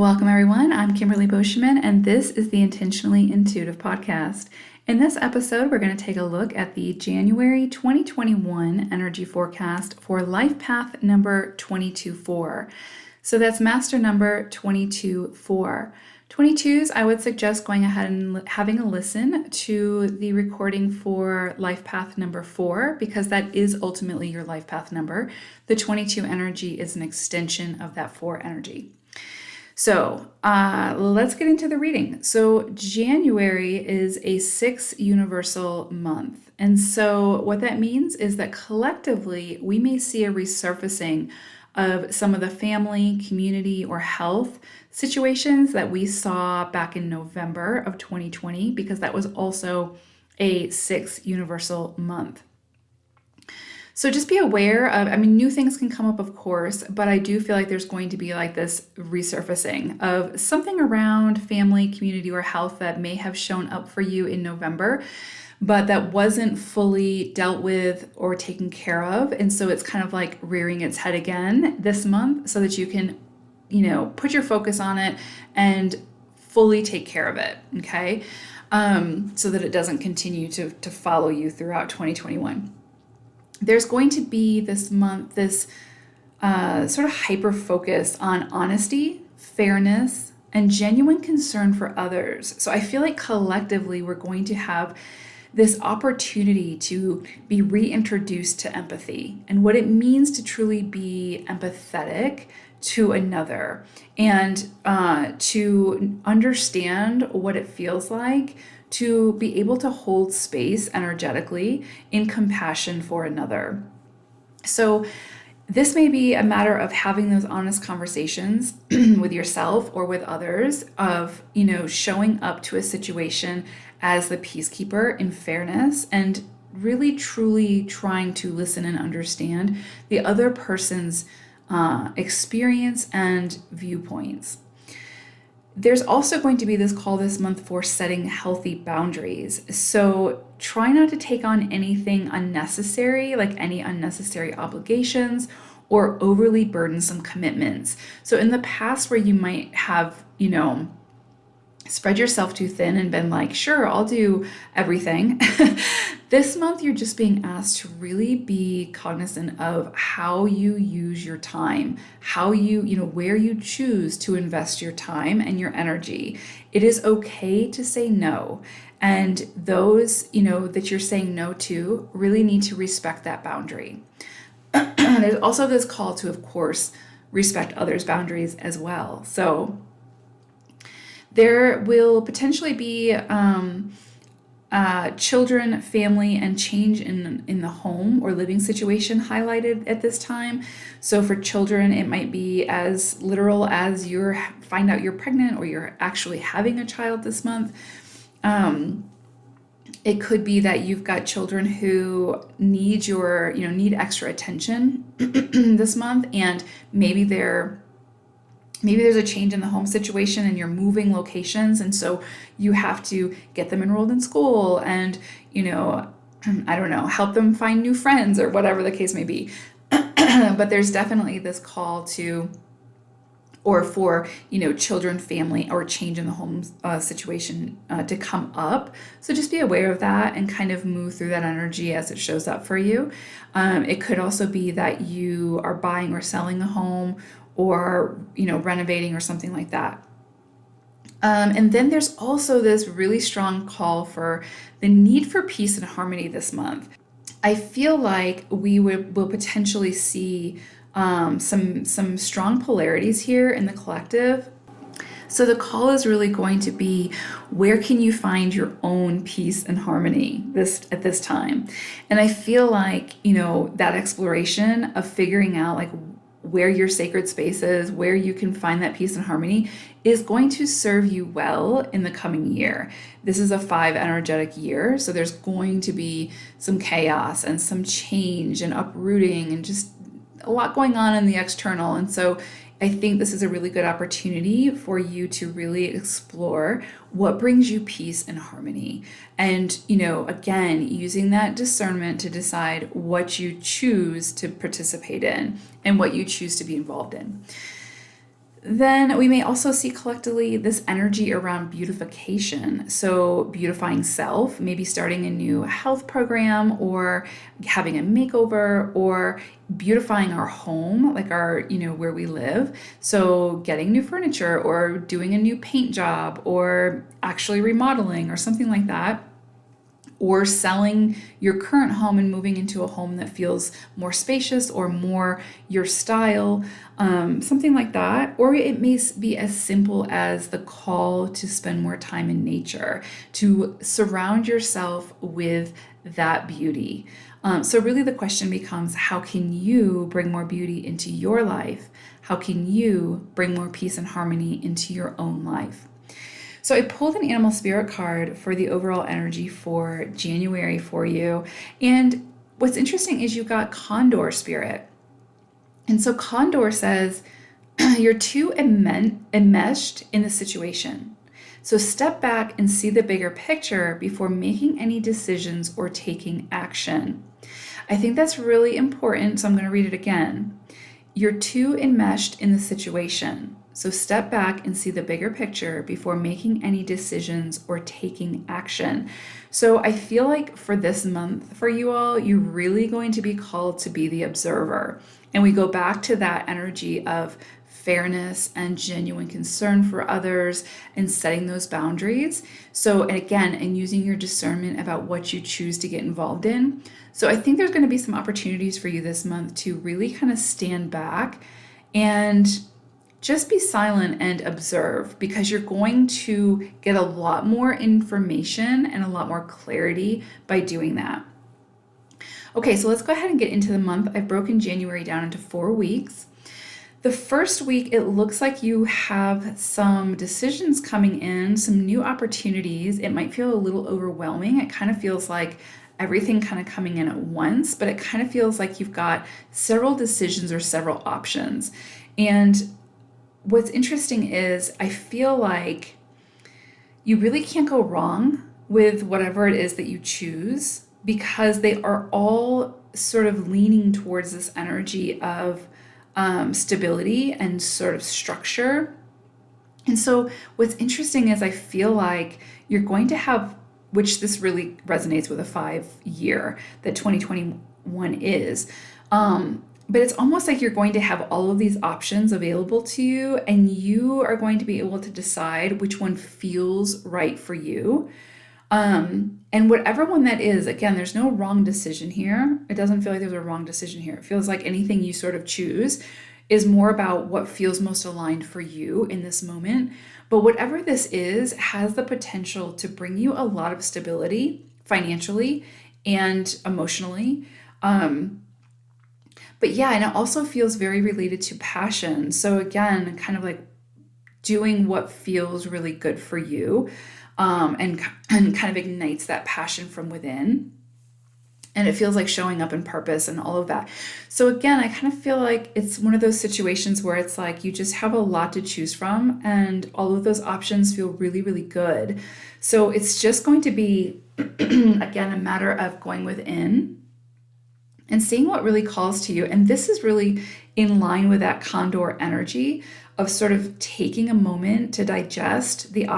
Welcome, everyone. I'm Kimberly Boschman, and this is the Intentionally Intuitive podcast. In this episode, we're going to take a look at the January 2021 energy forecast for life path number 224. So that's master number 224. 22s, I would suggest going ahead and having a listen to the recording for life path number 4, because that is ultimately your life path number. The 22 energy is an extension of that 4 energy. So let's get into the reading. So January is a 6 universal month. And so what that means is that collectively, we may see a resurfacing of some of the family, community, or health situations that we saw back in November of 2020, because that was also a 6 universal month. So just be aware of, new things can come up, of course, but I do feel like there's going to be like this resurfacing of something around family, community, or health that may have shown up for you in November, but that wasn't fully dealt with or taken care of. And so it's kind of like rearing its head again this month so that you can, put your focus on it and fully take care of it, okay? So that it doesn't continue to follow you throughout 2021. There's going to be this month, this sort of hyper focus on honesty, fairness, and genuine concern for others. So I feel like collectively we're going to have this opportunity to be reintroduced to empathy and what it means to truly be empathetic to another and to understand what it feels like to be able to hold space energetically in compassion for another. So this may be a matter of having those honest conversations with yourself or with others of, showing up to a situation as the peacekeeper in fairness and really truly trying to listen and understand the other person's experience and viewpoints. There's also going to be this call this month for setting healthy boundaries. So try not to take on anything unnecessary, like any unnecessary obligations or overly burdensome commitments. So in the past where you might have, spread yourself too thin and been like, sure, I'll do everything. This month, you're just being asked to really be cognizant of how you use your time, how where you choose to invest your time and your energy. It is okay to say no. And those, that you're saying no to really need to respect that boundary. There's also this call to, of course, respect others' boundaries as well. So there will potentially be children, family, and change in the home or living situation highlighted at this time. So for children, it might be as literal as you find out you're pregnant or you're actually having a child this month. It could be that you've got children who need need extra attention this month, and maybe there's a change in the home situation and you're moving locations. And so you have to get them enrolled in school and, help them find new friends or whatever the case may be. But there's definitely this call for children, family, or change in the home situation to come up. So just be aware of that and kind of move through that energy as it shows up for you. It could also be that you are buying or selling a home or, renovating or something like that. And then there's also this really strong call for the need for peace and harmony this month. I feel like we will potentially see some strong polarities here in the collective. So the call is really going to be, where can you find your own peace and harmony at this time? And I feel like, that exploration of figuring out like where your sacred space is, where you can find that peace and harmony is going to serve you well in the coming year. This is a 5 energetic year, so there's going to be some chaos and some change and uprooting and just a lot going on in the external. And so I think this is a really good opportunity for you to really explore what brings you peace and harmony. And, again, using that discernment to decide what you choose to participate in and what you choose to be involved in. Then we may also see collectively this energy around beautification. So, beautifying self, maybe starting a new health program or having a makeover or beautifying our home, like our, where we live. So, getting new furniture or doing a new paint job or actually remodeling or something like that, or selling your current home and moving into a home that feels more spacious or more your style, something like that. Or it may be as simple as the call to spend more time in nature, to surround yourself with that beauty. So, really, the question becomes, how can you bring more beauty into your life? How can you bring more peace and harmony into your own life? So I pulled an animal spirit card for the overall energy for January for you. And what's interesting is you got Condor spirit. And so Condor says, you're too enmeshed in the situation. So step back and see the bigger picture before making any decisions or taking action. I think that's really important, so I'm going to read it again. You're too enmeshed in the situation. So step back and see the bigger picture before making any decisions or taking action. So I feel like for this month for you all, you're really going to be called to be the observer. And we go back to that energy of fairness and genuine concern for others and setting those boundaries. So, and again, and using your discernment about what you choose to get involved in. So I think there's going to be some opportunities for you this month to really kind of stand back and just be silent and observe, because you're going to get a lot more information and a lot more clarity by doing that. Okay, so let's go ahead and get into the month. I've broken January down into 4 weeks. The first week, it looks like you have some decisions coming in, some new opportunities. It might feel a little overwhelming. It kind of feels like everything kind of coming in at once, but it kind of feels like you've got several decisions or several options. And what's interesting is I feel like you really can't go wrong with whatever it is that you choose, because they are all sort of leaning towards this energy of stability and sort of structure. And so what's interesting is I feel like you're going to have, which this really resonates with a 5-year that 2021 is, but it's almost like you're going to have all of these options available to you, and you are going to be able to decide which one feels right for you. And whatever one that is, again, there's no wrong decision here. It doesn't feel like there's a wrong decision here. It feels like anything you sort of choose is more about what feels most aligned for you in this moment. But whatever this is has the potential to bring you a lot of stability financially and emotionally. But yeah, and it also feels very related to passion. So again, kind of like doing what feels really good for you, and kind of ignites that passion from within. And it feels like showing up in purpose and all of that. So again, I kind of feel like it's one of those situations where it's like you just have a lot to choose from, and all of those options feel really, really good. So it's just going to be, again, a matter of going within and seeing what really calls to you. And this is really in line with that Condor energy of sort of taking a moment to digest the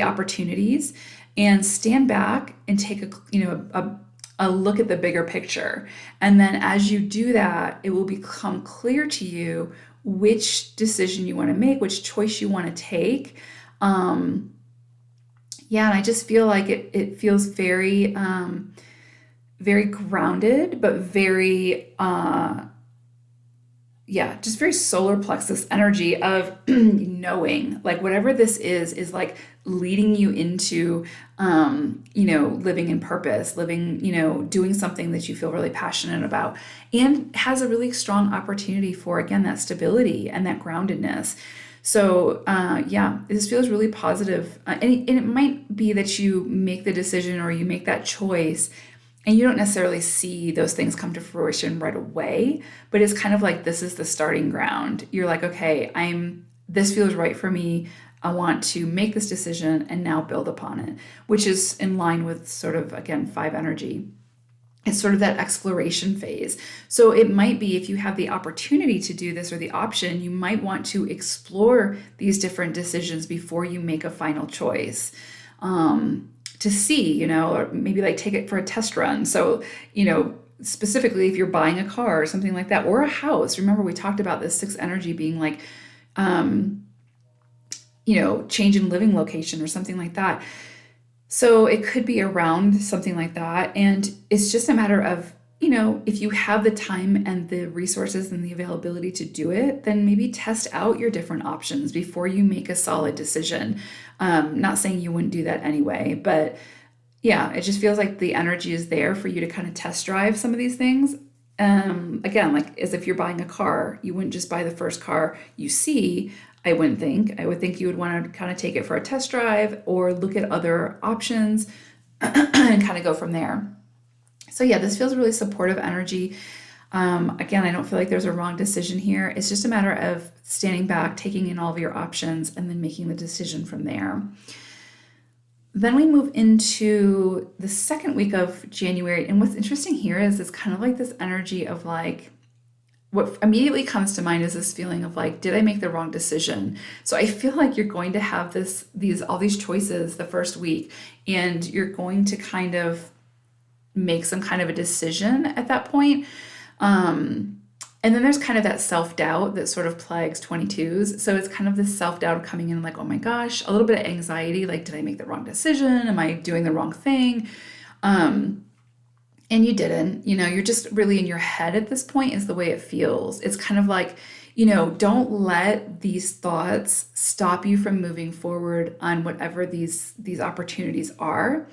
opportunities and stand back and take a look at the bigger picture. And then as you do that, it will become clear to you which decision you want to make, which choice you want to take. And I just feel like it feels very very grounded, but very, just very solar plexus energy of knowing, like whatever this is like leading you into, living in purpose, living, doing something that you feel really passionate about, and has a really strong opportunity for, again, that stability and that groundedness. So this feels really positive. And it might be that you make the decision or you make that choice and you don't necessarily see those things come to fruition right away, but it's kind of like this is the starting ground. You're like, okay, this feels right for me. I want to make this decision and now build upon it, which is in line with sort of, again, 5 energy. It's sort of that exploration phase. So it might be, if you have the opportunity to do this or the option, you might want to explore these different decisions before you make a final choice. To see, or maybe like take it for a test run. So, specifically if you're buying a car or something like that, or a house. Remember, we talked about this sixth energy being like, change in living location or something like that. So it could be around something like that. And it's just a matter of, if you have the time and the resources and the availability to do it, then maybe test out your different options before you make a solid decision. Not saying you wouldn't do that anyway, but yeah, it just feels like the energy is there for you to kind of test drive some of these things. Again, like as if you're buying a car, you wouldn't just buy the first car you see. I wouldn't think. I would think you would want to kind of take it for a test drive or look at other options and kind of go from there. So yeah, this feels really supportive energy. Again, I don't feel like there's a wrong decision here. It's just a matter of standing back, taking in all of your options, and then making the decision from there. Then we move into the second week of January. And what's interesting here is it's kind of like this energy of like, what immediately comes to mind is this feeling of like, did I make the wrong decision? So I feel like you're going to have all these choices the first week, and you're going to kind of make some kind of a decision at that point. And then there's kind of that self-doubt that sort of plagues 22s. So it's kind of this self-doubt coming in like, oh my gosh, a little bit of anxiety, like, did I make the wrong decision? Am I doing the wrong thing? And you didn't, you're just really in your head at this point is the way it feels. It's kind of like, don't let these thoughts stop you from moving forward on whatever these opportunities are,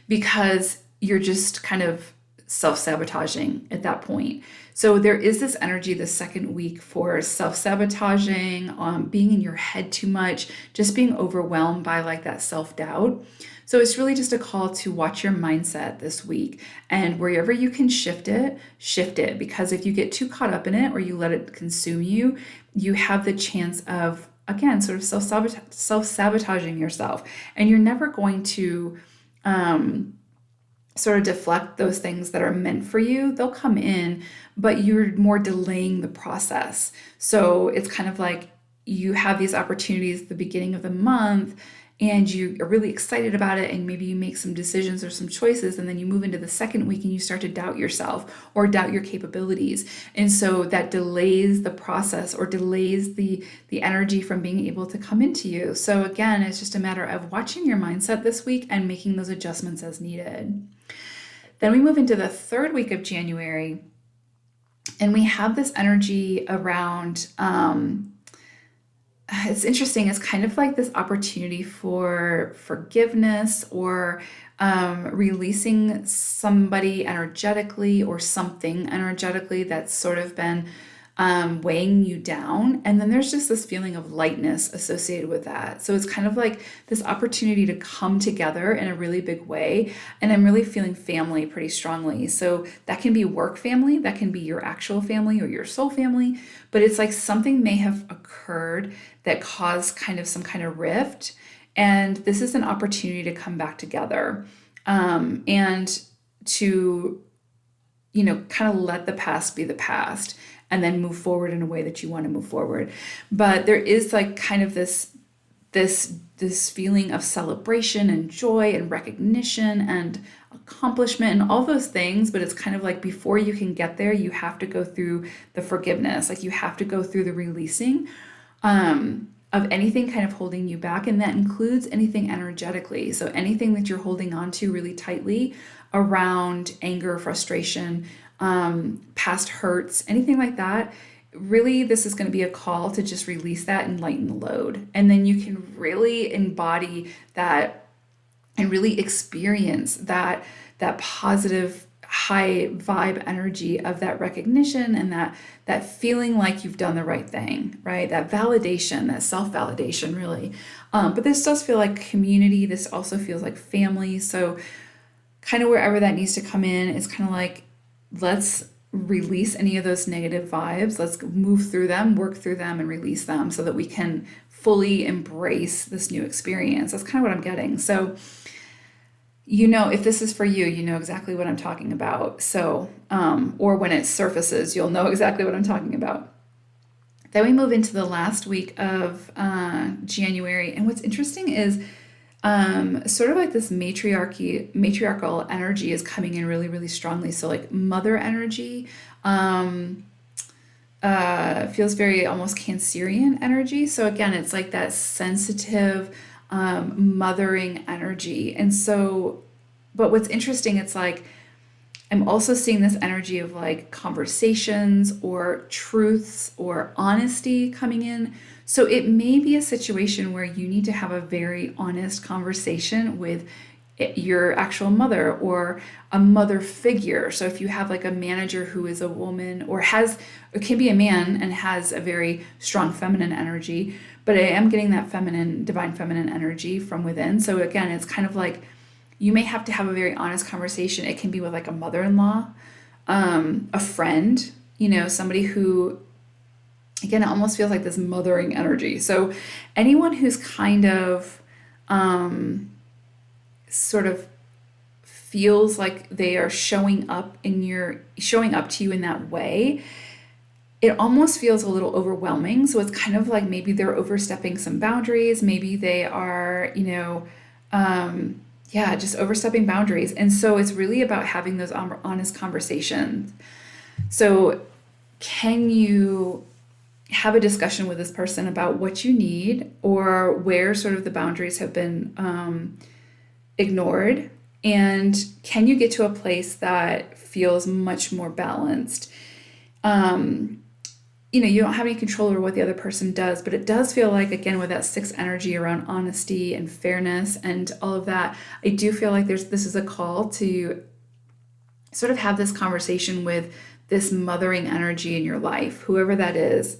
because you're just kind of self-sabotaging at that point. So there is this energy the second week for self-sabotaging, being in your head too much, just being overwhelmed by like that self-doubt. So it's really just a call to watch your mindset this week, and wherever you can shift it, because if you get too caught up in it or you let it consume you, you have the chance of, again, sort of self-sabotaging yourself, and you're never going to sort of deflect those things that are meant for you. They'll come in, but you're more delaying the process. So it's kind of like you have these opportunities at the beginning of the month, and you are really excited about it, and maybe you make some decisions or some choices, and then you move into the second week and you start to doubt yourself or doubt your capabilities. And so that delays the process or delays the energy from being able to come into you. So again, it's just a matter of watching your mindset this week and making those adjustments as needed. Then we move into the third week of January, and we have this energy around, it's interesting. It's kind of like this opportunity for forgiveness or releasing somebody energetically or something energetically that's sort of been weighing you down. And then there's just this feeling of lightness associated with that. So it's kind of like this opportunity to come together in a really big way. And I'm really feeling family pretty strongly. So that can be work family, that can be your actual family or your soul family, but it's like something may have occurred that caused kind of some kind of rift. And this is an opportunity to come back together, and to, kind of let the past be the past, and then move forward in a way that you want to move forward. But there is like kind of this feeling of celebration and joy and recognition and accomplishment and all those things. But it's kind of like before you can get there, you have to go through the forgiveness. Like you have to go through the releasing of anything kind of holding you back. And that includes anything energetically. So anything that you're holding on to really tightly around anger, frustration, past hurts, anything like that. Really, this is going to be a call to just release that and lighten the load. And then you can really embody that and really experience that positive high vibe energy of that recognition and that feeling like you've done the right thing, right? That validation, that self-validation, really. But this does feel like community. This also feels like family. So kind of wherever that needs to come in, it's kind of like, let's release any of those negative vibes. Let's move through them, work through them, and release them so that we can fully embrace this new experience. That's kind of what I'm getting. So if this is for you, you know exactly what I'm talking about. So, or when it surfaces, you'll know exactly what I'm talking about. Then we move into the last week of January. And what's interesting is sort of like this matriarchal energy is coming in really, really strongly. So like mother energy feels very almost Cancerian energy. So again, it's like that sensitive, mothering energy. And so, but what's interesting, it's like, I'm also seeing this energy of like conversations or truths or honesty coming in. So it may be a situation where you need to have a very honest conversation with your actual mother or a mother figure. So if you have like a manager who is a woman or can be a man and has a very strong feminine energy, but I am getting that divine feminine energy from within. So again, it's kind of like, you may have to have a very honest conversation. It can be with like a mother-in-law, a friend, somebody who, again, it almost feels like this mothering energy. So anyone who's kind of sort of feels like they are showing up to you in that way, it almost feels a little overwhelming. So it's kind of like maybe they're overstepping some boundaries. Maybe they are, just overstepping boundaries. And so it's really about having those honest conversations. So can you have a discussion with this person about what you need or where sort of the boundaries have been ignored? And can you get to a place that feels much more balanced? You don't have any control over what the other person does, but it does feel like, again, with that 6 energy around honesty and fairness and all of that, I do feel like this is a call to sort of have this conversation with this mothering energy in your life, whoever that is.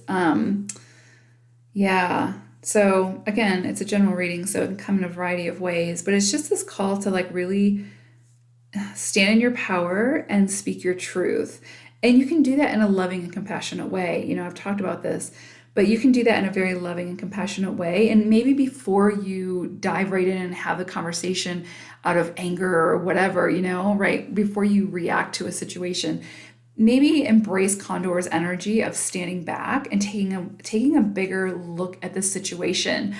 So again, it's a general reading, so it can come in a variety of ways, but it's just this call to like really stand in your power and speak your truth. And you can do that in a loving and compassionate way. I've talked about this, but you can do that in a very loving and compassionate way. And maybe before you dive right in and have the conversation out of anger or whatever, right before you react to a situation, maybe embrace Condor's energy of standing back and taking a bigger look at the situation.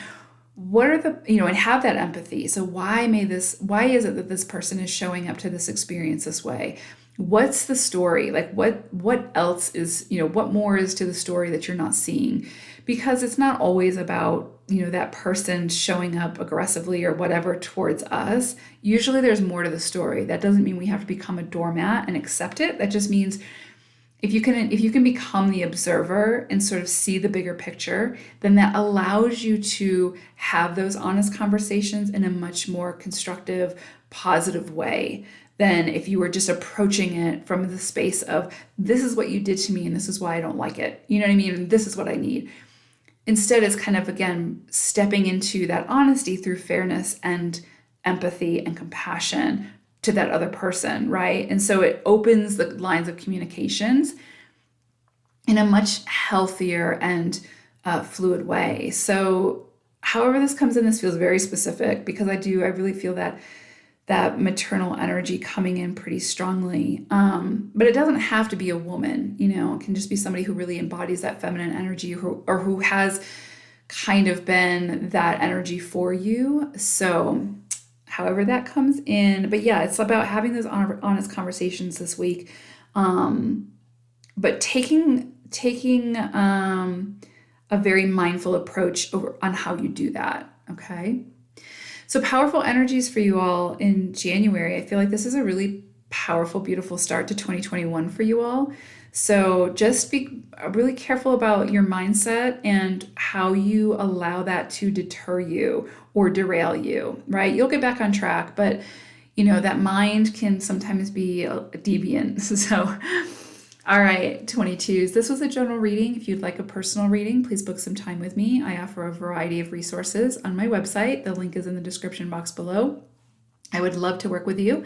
What are and have that empathy. So why is it that this person is showing up to this experience this way? What's the story? Like what else is, what more is to the story that you're not seeing? Because it's not always about, that person showing up aggressively or whatever towards us. Usually there's more to the story. That doesn't mean we have to become a doormat and accept it. That just means if you can become the observer and sort of see the bigger picture, then that allows you to have those honest conversations in a much more constructive, positive way than if you were just approaching it from the space of, this is what you did to me and this is why I don't like it. You know what I mean? This is what I need. Instead, it's kind of, again, stepping into that honesty through fairness and empathy and compassion to that other person, right? And so it opens the lines of communications in a much healthier and fluid way. So however this comes in, this feels very specific because I really feel that maternal energy coming in pretty strongly. But it doesn't have to be a woman, it can just be somebody who really embodies that feminine energy or who has kind of been that energy for you. So however that comes in, but yeah, it's about having those honest conversations this week. But taking a very mindful approach on how you do that. Okay. So powerful energies for you all in January. I feel like this is a really powerful, beautiful start to 2021 for you all. So just be really careful about your mindset and how you allow that to deter you or derail you, right? You'll get back on track, but that mind can sometimes be deviant. So, all right, 22s. This was a general reading. If you'd like a personal reading, please book some time with me. I offer a variety of resources on my website. The link is in the description box below. I would love to work with you.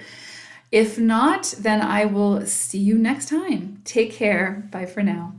If not, then I will see you next time. Take care. Bye for now.